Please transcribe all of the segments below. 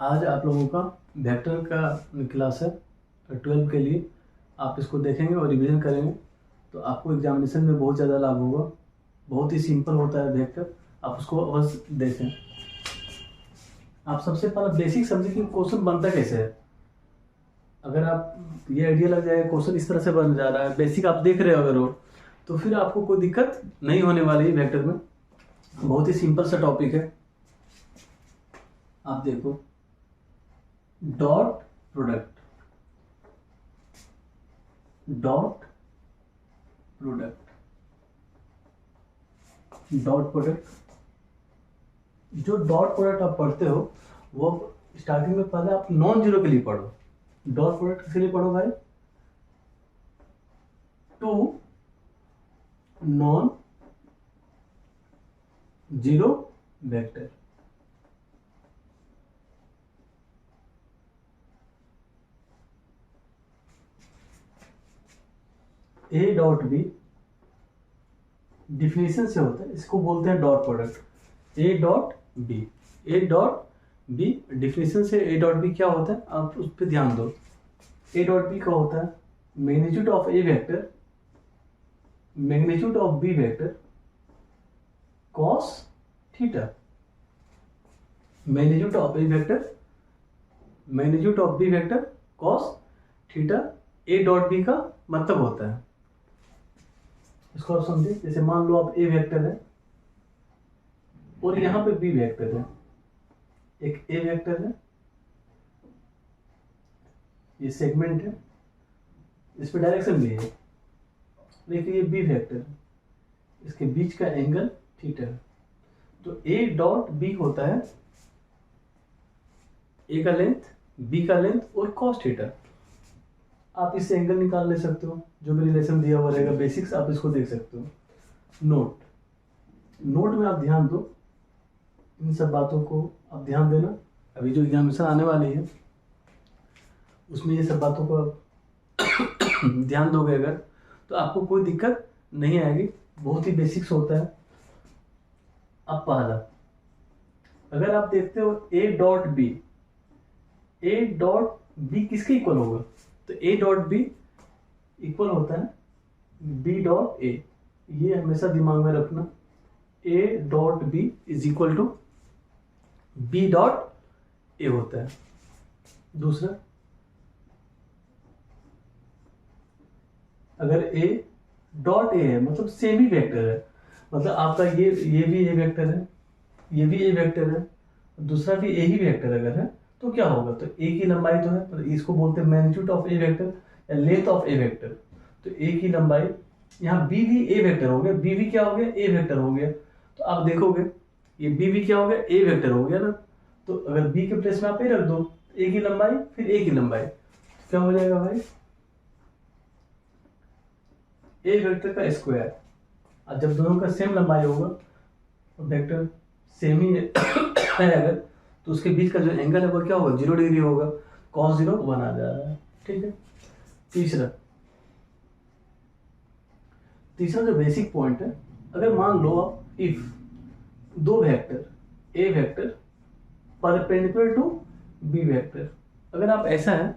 आज आप लोगों का वेक्टर का क्लास है 12 के लिए। आप इसको देखेंगे और रिवीजन करेंगे तो आपको एग्जामिनेशन में बहुत ज़्यादा लाभ होगा। बहुत ही सिंपल होता है वेक्टर, आप उसको अवश्य देखें। आप सबसे पहले बेसिक समझिए कि क्वेश्चन बनता कैसे है। अगर आप ये आइडिया लग जाएगा क्वेश्चन इस तरह से बन जा रहा है, बेसिक आप देख रहे हो अगर हो, तो फिर आपको कोई दिक्कत नहीं होने वाली है वेक्टर में। बहुत ही सिंपल सा टॉपिक है। आप देखो, dot product, dot product, dot product. जो डॉट प्रोडक्ट आप पढ़ते हो वो स्टार्टिंग में पहले आप नॉन जीरो के लिए पढ़ो। डॉट प्रोडक्ट किसके लिए पढ़ो भाई? Two non zero vector. A dot B definition से होता है, इसको बोलते हैं dot product. A dot B, A dot B definition से ए डॉट बी क्या होता है आप उस पर ध्यान दो। ए डॉट बी का होता है magnitude of A vector, magnitude of B vector cos theta. Magnitude of A vector, magnitude of B vector cos theta. A dot B का मतलब होता है, इसको आप समझिए। जैसे मान लो आप ए वेक्टर है और यहां पे बी वेक्टर है। एक ए वेक्टर है, ये सेगमेंट है, इस पे डायरेक्शन भी है। देखिए ये बी वेक्टर है, इसके बीच का एंगल थीटा है। तो ए डॉट बी होता है ए का लेंथ, बी का लेंथ और कॉस थीटा। आप इससे एंगल निकाल ले सकते हो, जो भी रिलेशन दिया हुआ रहेगा बेसिक्स आप इसको देख सकते हो। नोट, नोट में आप ध्यान दो, इन सब बातों को आप ध्यान देना। अभी जो एग्जामिनेशन आने वाली है उसमें ये सब बातों को आप ध्यान दोगे अगर, तो आपको कोई दिक्कत नहीं आएगी। बहुत ही बेसिक्स होता है। अब पहला, अगर आप देखते हो A dot B, A dot B किसके इक्वल होगा? तो ए डॉट बी इक्वल होता है बी डॉट ए। ये हमेशा दिमाग में रखना, A dot B is equal to B dot A होता है। दूसरा, अगर ए डॉट ए है मतलब सेम ही वेक्टर है, मतलब आपका ये भी ए वेक्टर है, ये भी ए वेक्टर है, दूसरा भी ए ही वेक्टर अगर है तो क्या होगा? तो ए की लंबाई तो है, तो इसको बोलते हैं मैग्नीट्यूड ऑफ ए वेक्टर या लेंथ ऑफ ए वेक्टर। तो ए की लंबाई, यहाँ बी भी ए वेक्टर हो गया, बी भी क्या हो गया? ए वेक्टर हो गया। तो आप देखोगे ये बी भी क्या हो गया? ए वेक्टर हो गया ना। तो अगर बी के प्लेस में आप ए रख दो, ए की लंबाई फिर ए की लंबाई, तो क्या हो जाएगा भाई? ए वेक्टर का स्क्वायर। और जब दोनों का सेम लंबाई होगा तो वेक्टर सेम ही है अगर, तो उसके बीच का जो एंगल है वो क्या होगा? 0 डिग्री होगा। cos 0 1 आ जा रहा है। ठीक है। तीसरा, तीसरा जो बेसिक पॉइंट है, अगर मान लो आप इफ दो vector A vector perpendicular to B vector, अगर आप ऐसा है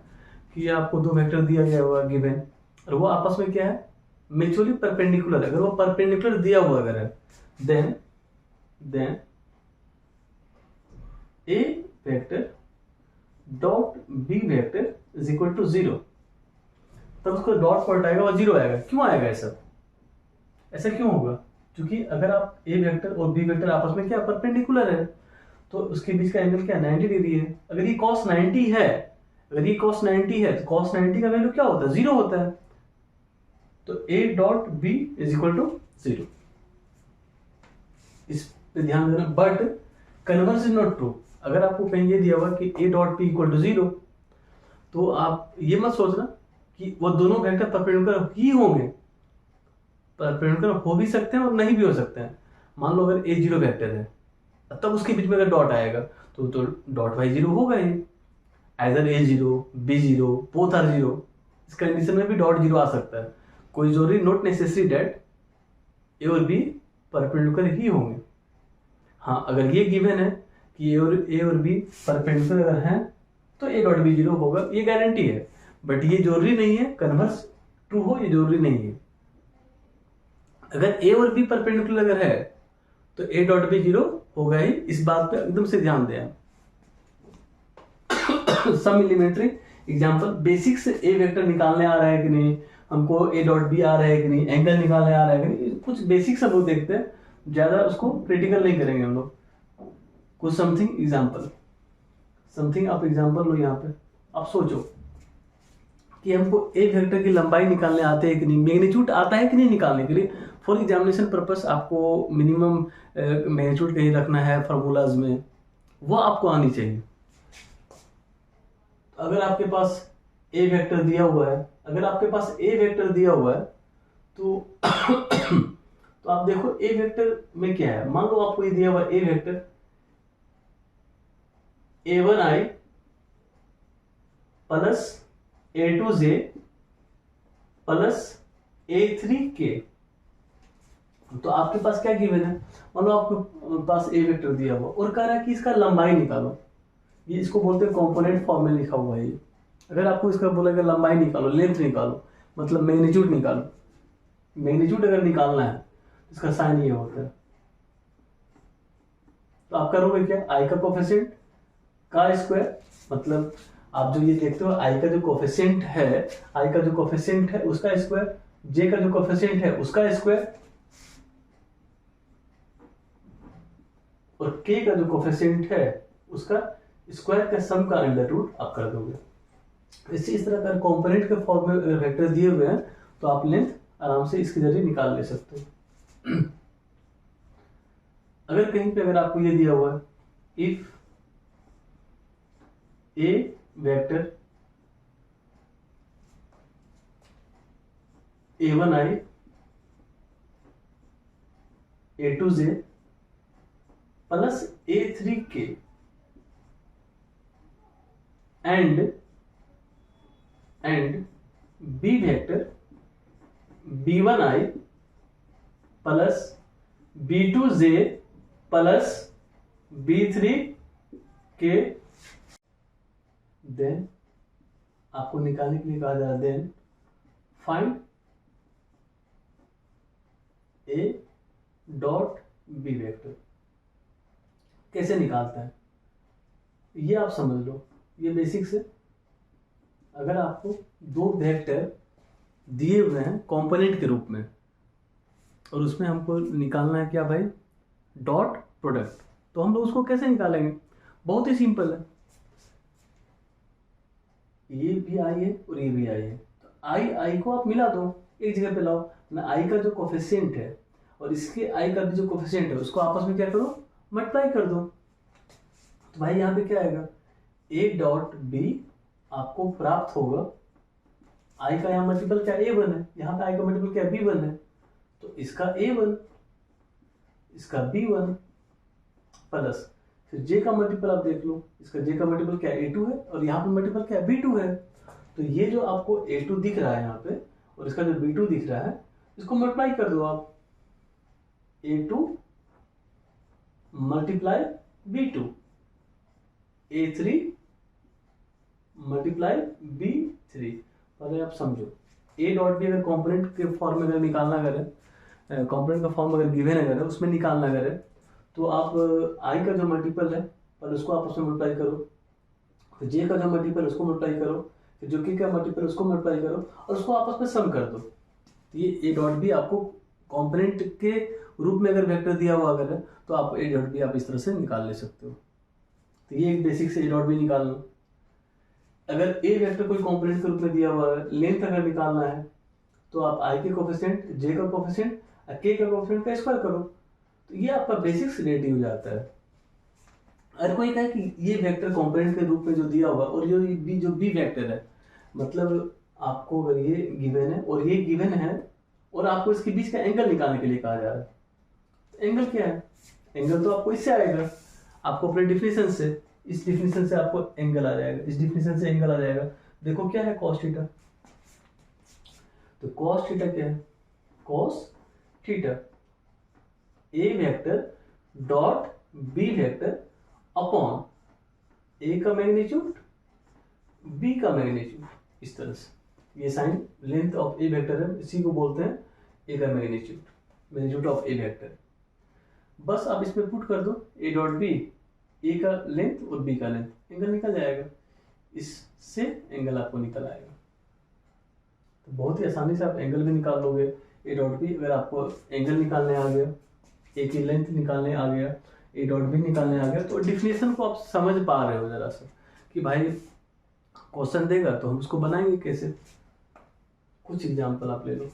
कि आपको दो वेक्टर दिया गया हुआ गिवन और वो आपस में क्या है? Mutually perpendicular. अगर वो परपेंडिकुलर दिया हुआ अगर है, then A vector dot B vector is equal to 0। तब उसको डॉट प्रोडक्ट आएगा और 0 आएगा। क्यों आएगा ऐसा? ऐसा क्यों होगा? क्योंकि अगर आप ए वेक्टर और बी वेक्टर आपस में क्या परपेंडिकुलर है, तो उसके बीच का एंगल क्या 90 डिग्री है। अगर ये cos 90 है, अगर ये cos 90 है तो cos 90 का वैल्यू क्या होता है? 0 होता है। तो A dot B is equal to 0। इस पे ध्यान देना। But converse is not true. अगर आपको कहीं ये दिया हुआ कि A dot B equal to 0, तो आप ये मत सोचना कि वो दोनों वेक्टर परपेंडिकुलर ही होंगे। परपेंडिकुलर हो भी सकते हैं और नहीं भी हो सकते हैं। मान लो अगर ए 0 वेक्टर है, तब उसके बीच में अगर डॉट आएगा तो डॉट बाई 0 होगा ही। Either a 0 b 0 both are 0। इस कंडीशन में भी डॉट 0 आ सकता है। कोई जरूरी नॉट नेसेसरी डेट ए और बी परपेंडिकुलर ही होंगे। हाँ, अगर ये गिवन है कि ए और बी परपेंडिकुलर अगर हैं तो ए डॉट बी जीरो होगा, ये गारंटी है। बट ये जरूरी नहीं है कन्वर्स ट्रू हो, ये जरूरी नहीं है। अगर ए और बी परपेंडिकुलर अगर है तो ए डॉट बी जीरो होगा ही, इस बात पे एकदम से ध्यान दें। सम एलिमेंट्री एग्जांपल, बेसिक से ए वेक्टर निकालने आ रहा है कि नहीं, हमको ए डॉट बी आ रहा है कि नहीं, एंगल निकालने आ रहा है कि नहीं, कुछ बेसिक सब लोग देखते हैं, ज्यादा उसको क्रिटिकल नहीं करेंगे हम लोग। कुछ समथिंग एग्जांपल, समथिंग आप एग्जांपल लो यहाँ पे। आप सोचो कि हमको ए वेक्टर की लंबाई निकालने आते हैं कि नहीं, मैग्नीट्यूड आता है कि नहीं निकालने के लिए। फॉर एग्जामिनेशन पर्पस आपको मिनिमम मैग्नीट्यूड कहीं रखना है फॉर्मूलाज में, वो आपको आनी चाहिए। अगर आपके पास ए वेक्टर दिया हुआ है, अगर आपके पास ए वेक्टर दिया हुआ है तो तो आप देखो ए वेक्टर में क्या है। मान लो आपको ये दिया हुआ a vector a1i plus a2j plus a3k। तो आपके पास क्या गिवन है, मान लो आपके पास ए वेक्टर दिया हुआ और कह रहा है कि इसका लंबाई निकालो। ये इसको बोलते हैं कंपोनेंट फॉर्म में लिखा हुआ है ये। अगर आपको इसका बोलेगा लंबाई निकालो, लेंथ निकालो, मतलब मैग्नीट्यूड निकालो, मैग्नीट्यूड अगर निकालना है इसका साइन ये होता है। तो आप करोगे क्या, आई का कोफिशिएंट का स्क्वायर, मतलब आप जो ये देखते हो आई का जो कोफिशिएंट है, आई का जो कोफिशिएंट है उसका स्क्वायर, जे का जो कोफिशिएंट है उसका स्क्वायर, और के का जो कोफिशिएंट है उसका स्क्वायर का सम का अंडर रूट आप कर दोगे। इस तरह का कंपोनेंट के फॉर्म में वेक्टर दिए हुए हैं तो आप लेंथ आराम से इसके जरिए निकाल ले सकते हो। अगर कहीं पे अगर आपको ये दिया हुआ है, if A vector a1i a2j plus a3k and B vector b1i plus b2j plus b3k, then आपको निकालने के लिए कहा जा रहा है then find A dot B vector. कैसे निकालता है ये आप समझ लो, ये बेसिक्स है। अगर आपको दो वेक्टर दिए हुए हैं कंपोनेंट के रूप में और उसमें हमको निकालना है क्या भाई, डॉट प्रोडक्ट, तो हम लोग उसको कैसे निकालेंगे, बहुत ही सिंपल है। ये भी आई है और ये भी आई है, तो आई को आप मिला दो, एक जगह पे लाओ ना, आई का जो कोफिशिएंट है और इसके आई का भी जो कोफिशिएंट है उसको आपस में क्या करो, मल्टीप्लाई कर दो। तो भाई यहाँ पे क्या आएगा, ए डॉट बी आपको प्राप्त होगा, आई का यहाँ मल्टीपल क्या a1 है, यहाँ पे आई का मल्टीपल क्या b1 है, तो इसका a1 इसका b1 प्लस फिर j का मल्टीपल आप देख लो, इसका j का मल्टीपल क्या a2 है और यहाँ पे मल्टीपल क्या b2 है। तो ये जो आपको a2 दिख रहा है यहाँ पे और इसका जो b2 दिख रहा है इसको मल्टीप्लाई कर दो आप, a2 multiply b2, a3 multiply b3। पहले आप समझो a डॉट बी अगर कंपोनेंट के फॉर्म में अगर निकालना अगर है, कंपोनेंट का फॉर्म अगर गिवन अगर है उसमें निकालना अगर है तो आप i का जो मल्टीपल है पर उसको आपस में मल्टीप्लाई करो, फिर j का जो मल्टीपल है उसको मल्टीप्लाई करो, फिर जो k का मल्टीपल है उसको मल्टीप्लाई करो और उसको आपस में सम कर दो। तो ये a डॉट बी आपको कंपोनेंट के रूप में अगर वेक्टर दिया हुआ अगर है तो आप a डॉट बी आप इस तरह से निकाल ले सकते हो। तो ये एक बेसिक से a डॉट बी निकालना। अगर ए वेक्टर कोई कंपोनेंट के रूप में दिया हुआ है, लेंथ अगर निकालना है तो आप आई के कोफिशिएंट, जे का कोफिशिएंट और के का कोफिशिएंट का स्क्वायर करो, तो ये आपका बेसिक्स रेडी हो जाता है। अगर कोई कहे कि ये वेक्टर कंपोनेंट के रूप में जो दिया हुआ और जो बी वेक्टर है, मतलब आपको अगर ये गिवन है और ये गिवन है और आपको इसके बीच का एंगल निकालने के लिए कहा जा रहा है, तो एंगल क्या है, एंगल तो आपको इससे आएगा, आपको अपने डिफिनेशन से, इस डिफिनेशन से आपको एंगल आ जाएगा, इस डिफिनेशन से एंगल आ जाएगा। देखो क्या है कॉस थीटा, तो कॉस थीटा क्या है, cos theta a vector dot B vector upon a का मैग्नीट्यूड, बी का मैग्नीट्यूड, इस तरह से। ये sign length of A vector है, इसी को बोलते हैं ए का magnitude, magnitude of A vector. बस आप इसमें पुट कर दो ए डॉट बी, ए का लेंथ और बी का लेंथ, एंगल निकल जाएगा, इससे एंगल आपको निकल आएगा। तो बहुत ही आसानी से आप एंगल भी निकाल लोगे। ए डॉट बी, अगर आपको एंगल निकालने आ गया, ए की लेंथ निकालने आ गया, ए डॉट बी निकालने आ गया, तो डिफिनेशन को आप समझ पा रहे हो जरा सा कि भाई क्वेश्चन देगा तो हम उसको बनाएंगे कैसे। कुछ एग्जाम्पल आप ले लो।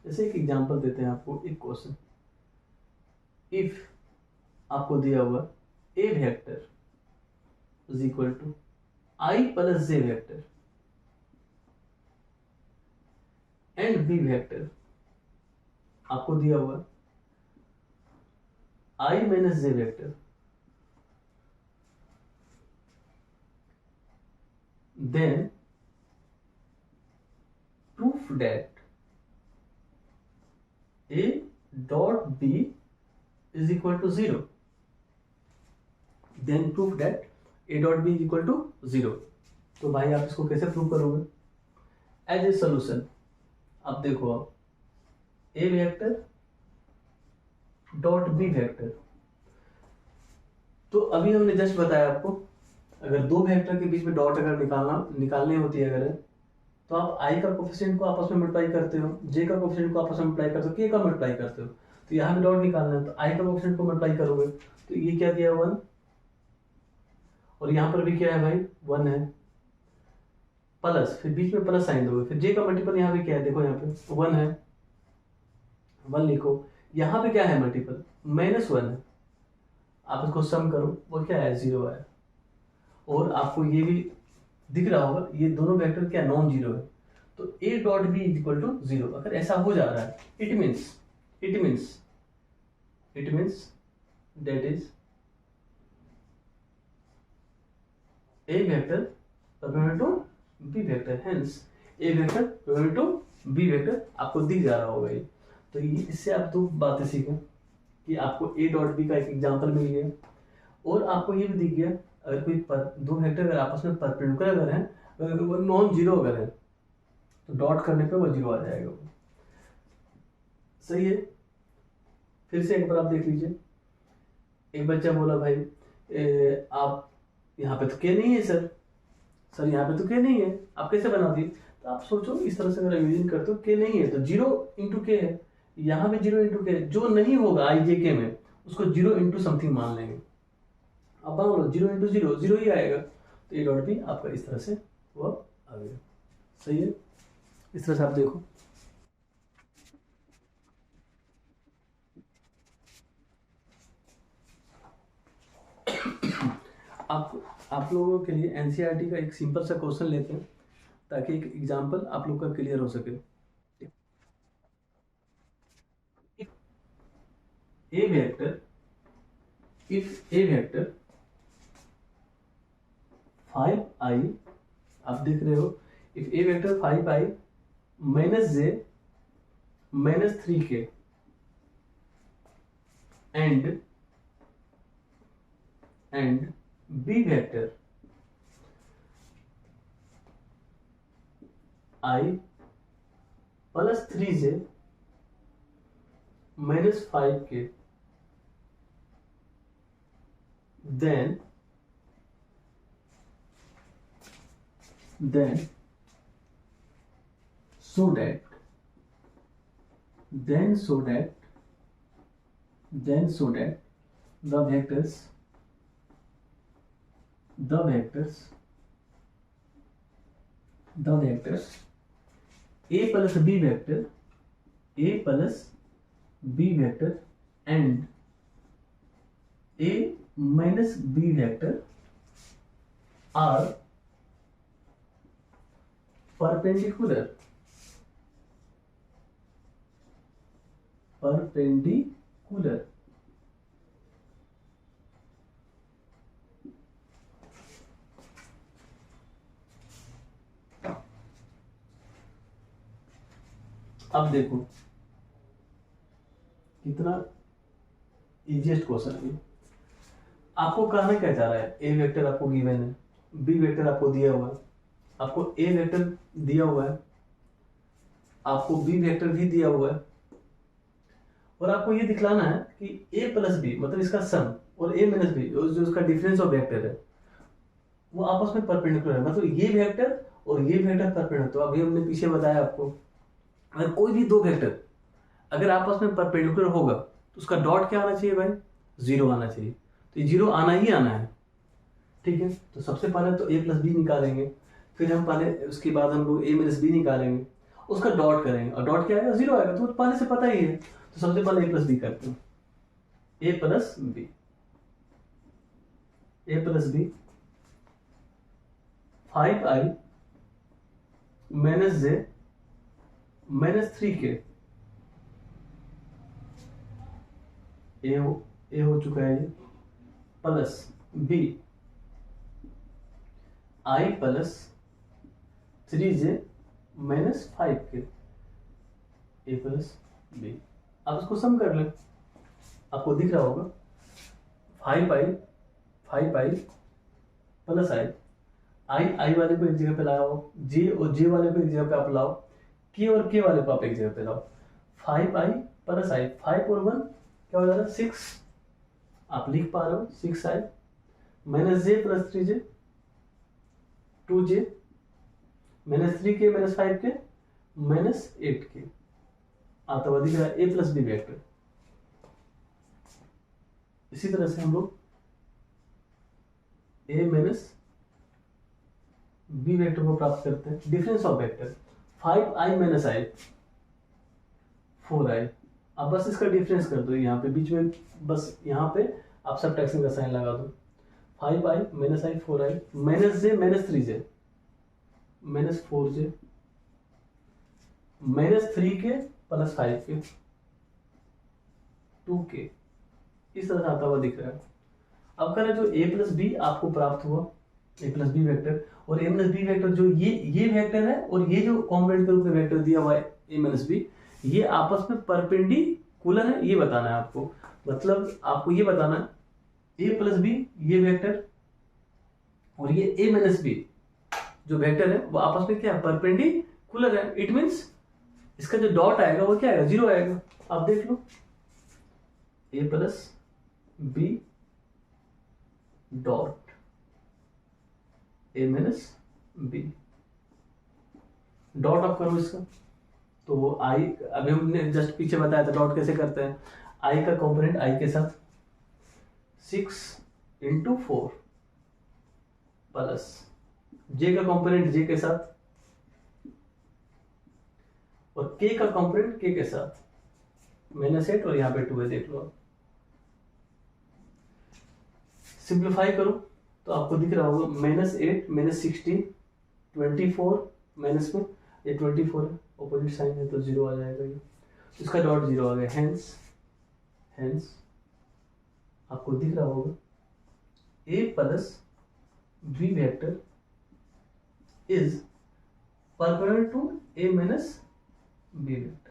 जैसे एक एग्जाम्पल देते हैं आपको, एक क्वेश्चन, इफ आपको दिया हुआ a vector is equal to i plus j vector and B vector आपको दिया हुआ i minus j vector, then proof that a dot b is equal to 0, then proof that a dot b is equal to 0। तो भाई आप इसको कैसे prove करोगे? As a solution आप देखो, आप a vector dot B vector, तो अभी हमने जस्ट बताया आपको, अगर दो वेक्टर के बीच में डॉट अगर निकालने होती है अगर, तो आप आई का कोफिशिएंट को आपस में मल्टीप्लाई करते हो, जे का कोफिशिएंट को आपस में मल्टीप्लाई करते हो, के का मल्टीप्लाई करते हो। तो यहाँ भी डॉट निकालना है तो आई का कोफिशिएंट को मल्टीप्लाई करोगे, तो ये क्या दिया 1, और यहाँ पर भी क्या है भाई 1 है, प्लस, फिर बीच में प्लस साइन दोगे, फिर जे का मल्टीपल यहाँ पे क्या है, देखो यहाँ पे 1 है, 1 लिखो, यहाँ पे क्या है मल्टीपल -1 है, आप इसको सम करो, वो क्या है 0 है। और आपको ये भी दिख रहा होगा ये दोनों वेक्टर क्या नॉन जीरो है, तो A dot B is equal to 0। अगर ऐसा हो जा रहा है, it means that is A vector perpendicular to B vector, hence A vector perpendicular to B vector आपको दिख जा रहा होगा ये। तो ये इससे आप दो बातें सीखें कि आपको ए डॉट बी का एक एग्जांपल मिल गया, और आपको ये भी दिख गया अगर कोई दो वेक्टर अगर आपस में परपेंडिकुलर अगर है, अगर वो नॉन जीरो अगर है, तो डॉट करने पे वो जीरो आ जाएगा वो। सही है। फिर से एक बार आप देख लीजिए, एक बच्चा बोला भाई आप यहाँ पे तो के नहीं है सर यहाँ पे तो के नहीं है, आप कैसे बना दिए? तो आप सोचो इस तरह से अगर इमेजिन करते हो के नहीं है तो 0 इंटू के है, यहाँ पे 0 इंटू के, जो नहीं होगा आई जे के में उसको 0 इंटू समथिंग मान लेंगे। अब बोलो 0 इंटू 0 0 ही आएगा, तो ए डॉट बी आपका इस तरह से वो आ गया। सही है, इस तरह से आप देखो। आप लोगों के लिए एनसीईआरटी का एक सिंपल सा क्वेश्चन लेते हैं ताकि एक एग्जांपल आप लोग का क्लियर हो सके। A vector, if A vector 5i, आप देख रहे हो, if A vector 5i minus J minus 3k and B vector i plus 3j minus 5k, then so that the vectors a plus b vector and a minus b vector are perpendicular अब देखो कितना easiest question है। आपको कहना क्या चाह रहा है, ए वेक्टर आपको गिवन है, बी वेक्टर आपको दिया हुआ है, आपको ए वेक्टर दिया हुआ है, आपको बी वेक्टर भी दिया हुआ है, और आपको ये दिखलाना है कि ए प्लस बी मतलब इसका सम और ए माइनस बी जो उसका डिफरेंस ऑफ वेक्टर है वो आपस में परपेंडिकुलर है, मतलब ये वेक्टर और ये वेक्टर परपेंडिकुलर। तो अभी हमने पीछे बताया आपको, अगर कोई भी दो वेक्टर अगर आपस में परपेंडिकुलर होगा तो उसका डॉट क्या आना चाहिए भाई, जीरो आना चाहिए। तो ये जीरो आना ही आना है, ठीक है। तो सबसे पहले तो ए प्लस बी निकालेंगे, फिर हम पहले उसके बाद हम लोग ए माइनस बी निकालेंगे, उसका डॉट करेंगे और डॉट क्या आएगा, जीरो आएगा। तो पहले से पता ही है, तो सबसे पहले ए प्लस बी करते हैं, A plus B, A plus B 5i minus J minus 3k, A हो चुका है ये, plus B I plus 3j minus 5k, A plus B. आप इसको सम कर लें, आपको दिख रहा होगा 5i प्लस आई वाले को एक जगह पे लाओ, जे और जे वाले को एक जगह पे आप लाओ, के और के वाले को आप एक जगह पे लाओ। 5i प्लस आई, 5 और 1 क्या हो जा रहा है 6, आप लिख पा रहे हो 6i माइनस जे plus 3j 2j minus 3k minus 5k minus 8k आता हुआ दिख रहा है, ए प्लस बी वेक्टर। इसी तरह से हम लोग ए माइनस बी वेक्टर को प्राप्त करते हैं, difference of vector 5i minus i 4i। अब बस इसका डिफरेंस कर दो यहाँ पे बीच में, बस यहाँ पे आप सबट्रैक्शन का साइन लगा दो, 5i minus i 4i minus J minus 3j minus 4j minus 3k plus 5k 2k, इस तरह से आता हुआ दिख रहा है। अब करें जो a प्लस बी आपको प्राप्त हुआ, ए प्लस बी वेक्टर और ए माइनस बी वेक्टर, जो ये वेक्टर है और ये जो कॉम्पोनेंट के रूप में वेक्टर दिया हुआ है ए माइनस बी, ये आपस में परपेंडिकुलर है, ये बताना है आपको। मतलब आपको ये बताना है ए प्लस बी ये वेक्टर और ये ए माइनस बी जो वेक्टर है वो आपस में क्या है, परपेंडिकुलर है। इट मीन्स इसका जो डॉट आएगा वो क्या आएगा, जीरो आएगा। आप देख लो a plus b dot a minus b, dot आप करो इसका, तो आई अभी हमने जस्ट पीछे बताया था डॉट कैसे करते हैं। आई का कंपोनेंट आई के साथ 6 इंटू 4 प्लस जे का कंपोनेंट जे के साथ और के का कंपोनेंट के साथ माइनस 8 और यहां पे 2 है, देख लो। सिंप्लीफाई करो तो आपको दिख रहा होगा माइनस 8 माइनस 16 24 माइनस में ये 24 है, ऑपोजिट साइन है तो जीरो आ जाएगा, ये इसका डॉट जीरो आ गया। हेंस आपको दिख रहा होगा a plus b vector is perpendicular to a minus b vector.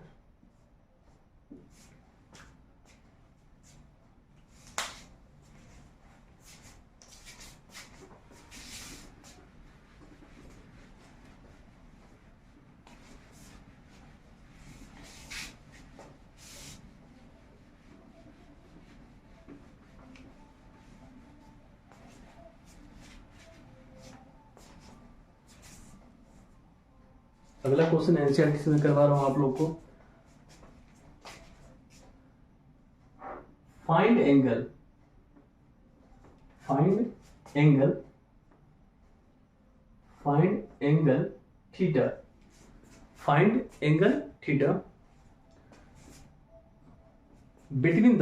अगला क्वेश्चन एनसीईआरटी से मैं करवा रहा हूं आप लोग को। Find angle theta, find angle theta between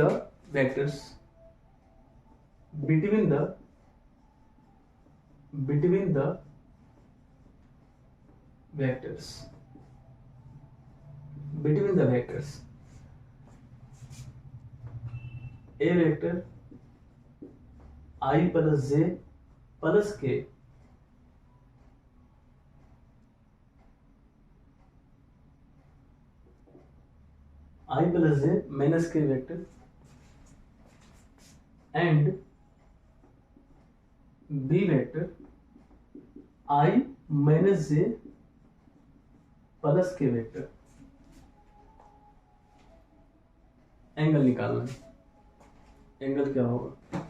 the vectors a vector I plus j plus k I plus j minus k vector and B vector I minus J plus K vector, angle निकालना है। Angle क्या होगा,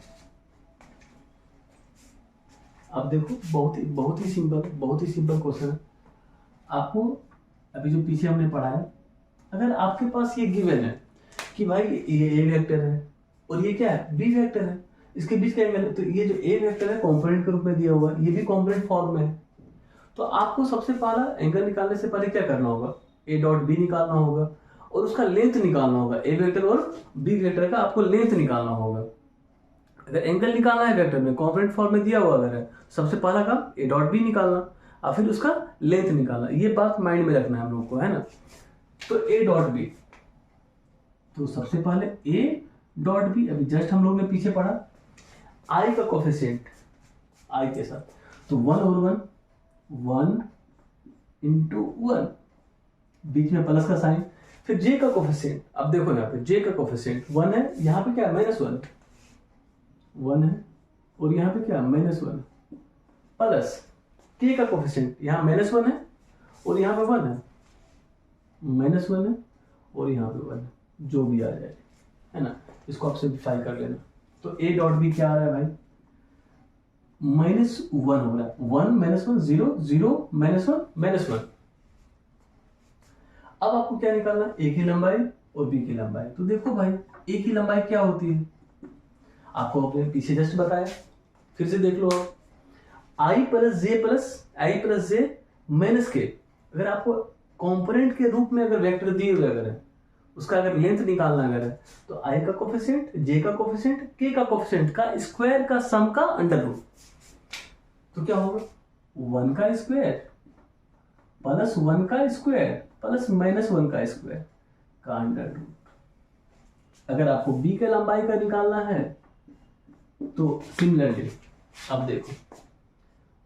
अब देखो बहुत ही simple question है। आपको अभी जो पीछे हमने पढ़ा है, अगर आपके पास ये गिवन है कि भाई ये ए वेक्टर है और ये क्या है, बी वेक्टर है, इसके बीच का एंगल है, तो ये जो ए वेक्टर है कॉम्पोनेंट के रूप में दिया हुआ है, ये भी कॉम्पोनेंट फॉर्म में है। तो आपको सबसे पहला एंगल निकालने से पहले क्या करना होगा, ए डॉट बी निकालना होगा और उसका लेंथ निकालना होगा। ए वेक्टर और बी वेक्टर का आपको लेंथ निकालना होगा। अगर एंगल निकालना है वेक्टर में, कॉम्पोनेंट फॉर्म में दिया हुआ अगर है, सबसे पहला काम ए डॉट बी निकालना और फिर उसका लेंथ निकालना। ये बात माइंड में रखना है हम लोग को, है ना। तो ए डॉट बी, तो सबसे पहले ए डॉट बी, अभी जस्ट हम लोग ने पीछे पढ़ा आई का कोफिशिएंट आई के साथ, तो 1 और 1 इंटू 1, बीच में प्लस का साइन, फिर जे का कोफिशिएंट। अब देखो ना, पे जे का कोफिशिएंट 1 है, यहाँ पे क्या है -1 है और यहाँ पे क्या -1 प्लस के का कोफिशिएंट, यहाँ -1 है और यहाँ पे 1 है, -1 है और यहाँ पे 1 है, जो भी आ जाए, है ना। इसको आप सिंप्लीफाई कर लेना। तो ए डॉट बी क्या आ रहा है भाई, -1 हो रहा है, 1 -1 0 0 -1 अब आपको क्या निकालना है, ए की लंबाई और बी की लंबाई। तो देखो भाई, ए की लंबाई क्या होती है, आपको अपने पीछे जस्ट बताया, फिर से देख लो। आई प्लस जे माइनस के, अगर आपको कंपोनेंट के रूप में अगर वेक्टर दिए हुए अगर है, उसका अगर लेंथ निकालना अगर है, तो आई का कोफिशिएंट, जे का कोफिशिएंट, के का कोफिशिएंट का स्क्वायर का सम का अंडर रूट। तो क्या होगा, 1 का स्क्वायर प्लस 1 का स्क्वायर प्लस -1 का स्क्वायर का अंडर रूट। अगर आपको बी के लंबाई का निकालना है तो सिमिलरली अब देखो,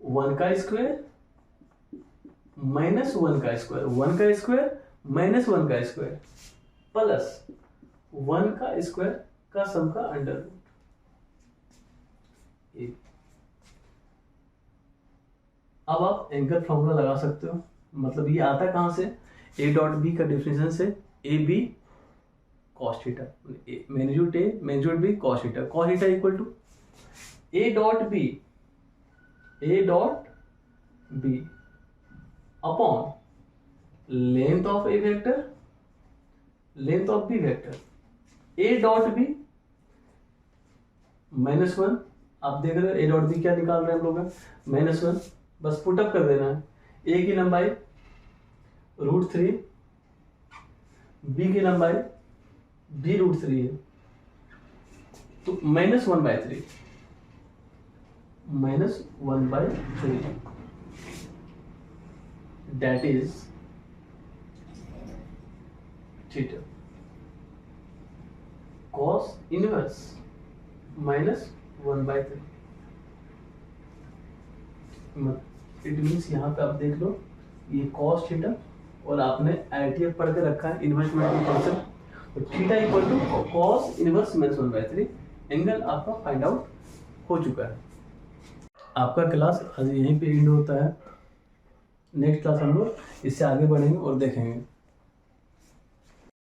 1 का स्क्वायर -1 का स्क्वायर, 1 का स्क्वायर -1 का स्क्वायर प्लस 1 का स्क्वायर का सम का अंडर रूट। अब आप एंगल फॉर्मूला लगा सकते हो, मतलब ये आता कहां से, ए डॉट बी का डिफरेंशियल से, A B cos theta, magnitude A magnitude B cos theta, cos theta equal to A dot B upon length of A vector, length of B vector, A dot B -1। आप देख रहे हो A dot B क्या निकाल रहे हैं हम लोग, -1, बस पुटअप कर देना है। ए की लंबाई √3, बी की लंबाई b √3 है, तो -1/3 that is theta, cos inverse -1/3। It means यहाँ पे आप देख लो, ये cos थीटा और आपने ITF पढ़ के रखा है इनवर्स फंक्शन, तो theta equal to cos inverse -1/3। Angle आपका फाइंड आउट हो चुका है। आपका क्लास आज यहीं पे एंड होता है। नेक्स्ट क्लास हम लोग इससे आगे बढ़ेंगे और देखेंगे।